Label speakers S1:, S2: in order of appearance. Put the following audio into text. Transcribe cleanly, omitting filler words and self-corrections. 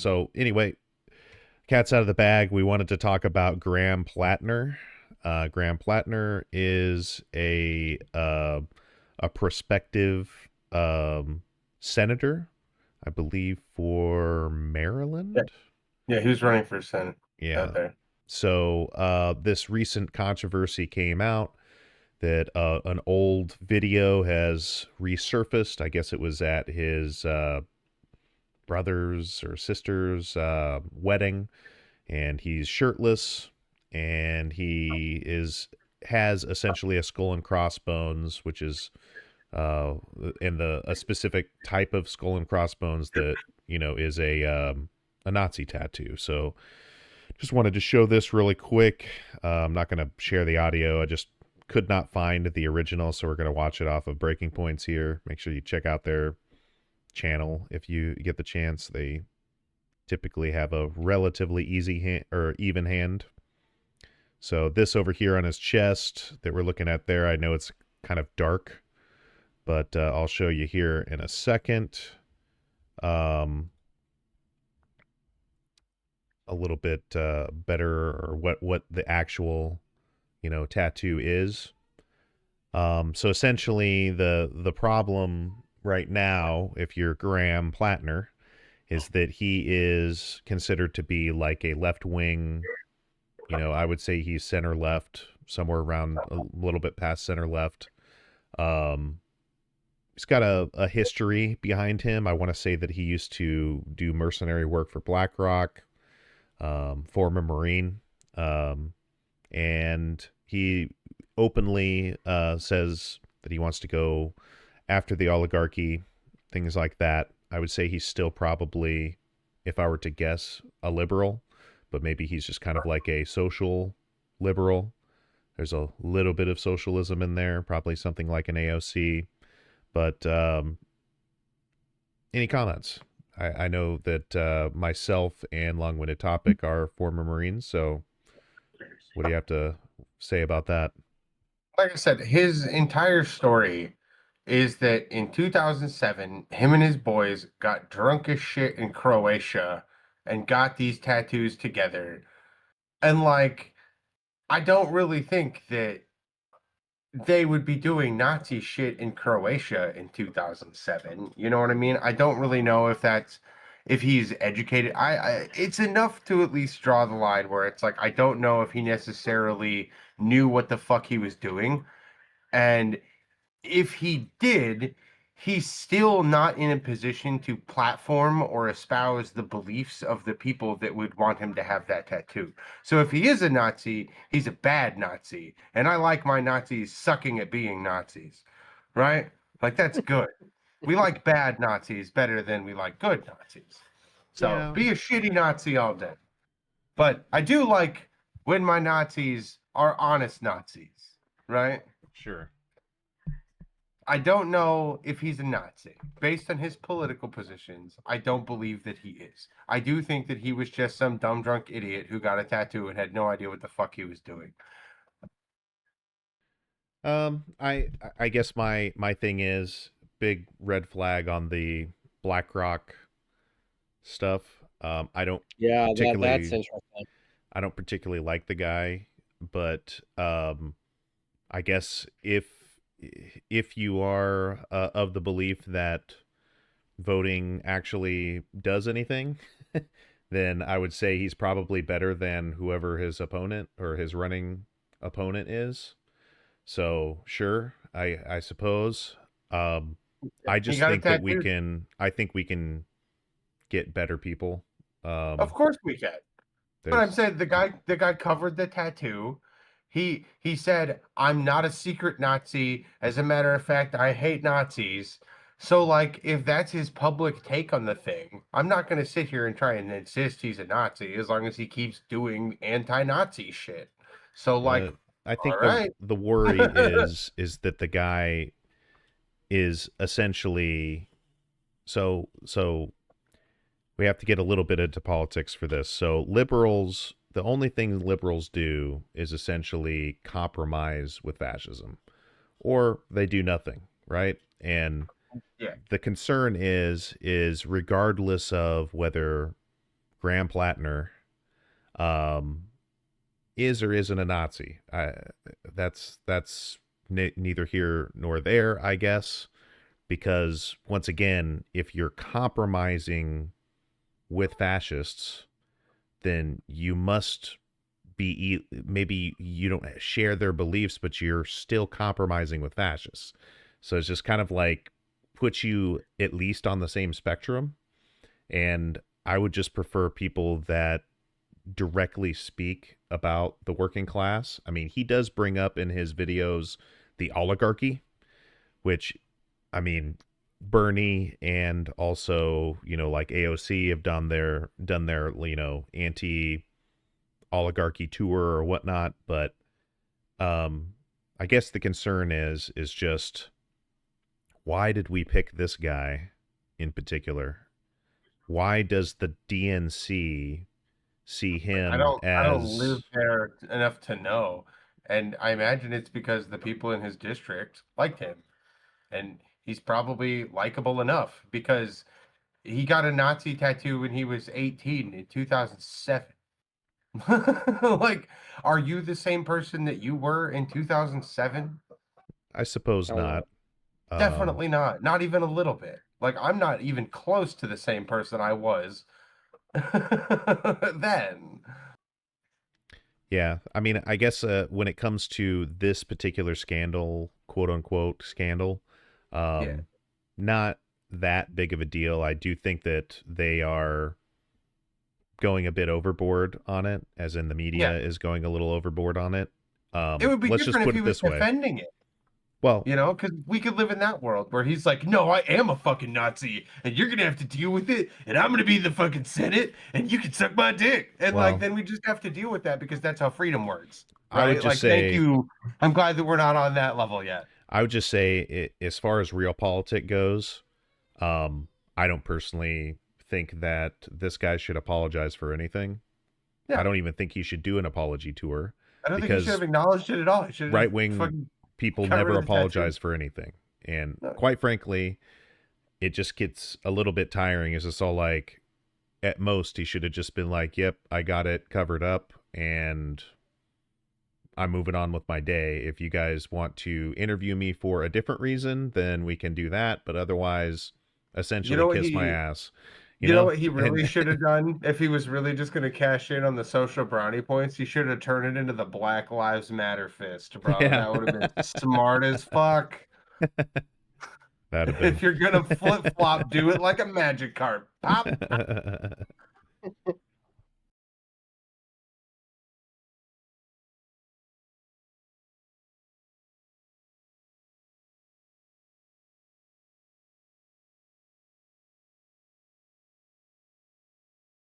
S1: So anyway, cat's out of the bag. We wanted to talk about Graham Platner. Graham Platner is a prospective senator, I believe, for
S2: Yeah,
S1: Maryland.
S2: yeah, he was running for Senate out
S1: Yeah.
S2: there.
S1: So this recent controversy came out that an old video has resurfaced. I guess it was at his brother's or sister's wedding, and he's shirtless, and he is has essentially a skull and crossbones, which is uh, in the a specific type of skull and crossbones that is a Nazi tattoo. So just wanted to show this really quick. I'm not going to share the audio. I just could not find the original, so we're going to watch it off of Breaking Points here. Make sure you check out their channel if you get the chance. They typically have a relatively easy hand or even hand. So this over here on his chest that we're looking at there, I know it's kind of dark, but I'll show you here in a second. Um, a little bit better, or what the actual tattoo is. So essentially, the problem right now, if you're Graham Platner, is that he is considered to be like a left wing. I would say he's center left, somewhere around a little bit past center left. Um, he's got a history behind him. I want to say that he used to do mercenary work for BlackRock, former Marine, um, and he openly says that he wants to go after the oligarchy, things like that. I would say he's still probably, if I were to guess, a liberal, but maybe he's just kind of like a social liberal. There's a little bit of socialism in there, probably something like an AOC. But any comments? I know that myself and Long Winded Topic are former Marines, so what do you have to say about that?
S2: Like I said, his entire story is that in 2007, him and his boys got drunk as shit in Croatia and got these tattoos together. And like, I don't really think that they would be doing Nazi shit in Croatia in 2007. You know what I mean? I don't really know if he's educated. It's enough to at least draw the line where it's like I don't know if he necessarily knew what the fuck he was doing. And if he did, he's still not in a position to platform or espouse the beliefs of the people that would want him to have that tattoo. So if he is a Nazi, he's a bad Nazi. And I like my Nazis sucking at being Nazis, right? Like that's good. We like bad Nazis better than we like good Nazis. So
S1: Yeah,
S2: be a shitty Nazi all day. But I do like when my Nazis are honest Nazis, right?
S1: sure.
S2: I don't know if he's a Nazi. Based on his political positions, I don't believe that he is. I do think that he was just some dumb drunk idiot who got a tattoo and had no idea what the fuck he was doing.
S1: I guess my thing is big red flag on the BlackRock stuff.
S3: Yeah, that's
S1: Particularly
S3: interesting.
S1: I don't particularly like the guy, but I guess if you are of the belief that voting actually does anything, then I would say he's probably better than whoever his opponent or his running opponent is. So sure, I suppose. Um, I
S2: He
S1: just
S2: got a
S1: think that
S2: tattoo.
S1: I think we can get better people.
S2: Of
S1: Um,
S2: course we can. But I'm
S1: there's
S2: saying the guy covered the tattoo. He said, "I'm not a secret Nazi. As a matter of fact, I hate Nazis." So like if that's his public take on the thing, I'm not going to sit here and try and insist he's a Nazi as long as he keeps doing anti-Nazi shit. So like,
S1: uh, I
S2: all
S1: think
S2: right.
S1: the worry is that the guy is essentially so we have to get a little bit into politics for this. So liberals, the only thing liberals do is essentially compromise with fascism, or they do nothing, right? And
S2: Yeah.
S1: the concern is regardless of whether Graham Platner um, is or isn't a Nazi. That's neither here nor there, I guess, because once again, if you're compromising with fascists, then you must be maybe you don't share their beliefs, but you're still compromising with fascists. So it's just kind of like puts you at least on the same spectrum. And I would just prefer people that directly speak about the working class. I mean, he does bring up in his videos the oligarchy, which, I mean, Bernie and also, like AOC have done their anti oligarchy tour or whatnot, but um I guess the concern is just why did we pick this guy in particular? Why does the DNC see
S2: I
S1: him
S2: don't live
S1: as
S2: there enough to know. And I imagine it's because the people in his district liked him. And he's probably likable enough because he got a Nazi tattoo when he was 18 in 2007. Like, are you the same person that you were in 2007?
S1: I suppose not. Um
S2: Definitely not. Not even a little bit. Like, I'm not even close to the same person I was then.
S1: yeah, I mean, I guess when it comes to this particular scandal, quote unquote scandal,
S2: Yeah.
S1: um not that big of a deal. I do think that they are going a bit overboard on it, as in the
S2: Yeah.
S1: media is going a little overboard on it.
S2: It would be
S1: Let's just
S2: different if
S1: put
S2: he
S1: it
S2: was
S1: this way.
S2: defending it.
S1: Well,
S2: Because we could live in that world where he's like, no, I am a fucking Nazi, and you're gonna have to deal with it, and I'm gonna be the fucking Senate, and you can suck my dick. And like,
S1: well,
S2: then we just have to deal with that because that's how freedom works,
S1: I would
S2: right?
S1: just
S2: Like, thank
S1: say,
S2: you. I'm glad that we're not on that level yet.
S1: as far as real politic goes, I don't personally think that this guy should apologize for anything. I
S2: Yeah.
S1: don't even think he should do an apology tour
S2: I don't think he should have
S1: because
S2: acknowledged it at all. He should have
S1: right
S2: just
S1: wing
S2: fucking
S1: people
S2: got rid
S1: never
S2: of the tattoo.
S1: apologize for anything. And
S2: No.
S1: quite frankly, it just gets a little bit tiring. It's just all like, at most, he should have just been like, yep, I got it covered up and I'm moving on with my day. If you guys want to interview me for a different reason, then we can do that. But otherwise,
S2: You
S1: essentially
S2: know what
S1: kiss my
S2: he
S1: ass, you
S2: You know
S1: know?
S2: what he really
S1: And
S2: should have done if he was really just going to cash in on the social brownie points? He should have turned it into the Black Lives Matter fist, bro.
S1: yeah,
S2: That would have been smart as fuck.
S1: that'd have been.
S2: If you're gonna flip flop, do it like a magic cart. Pop.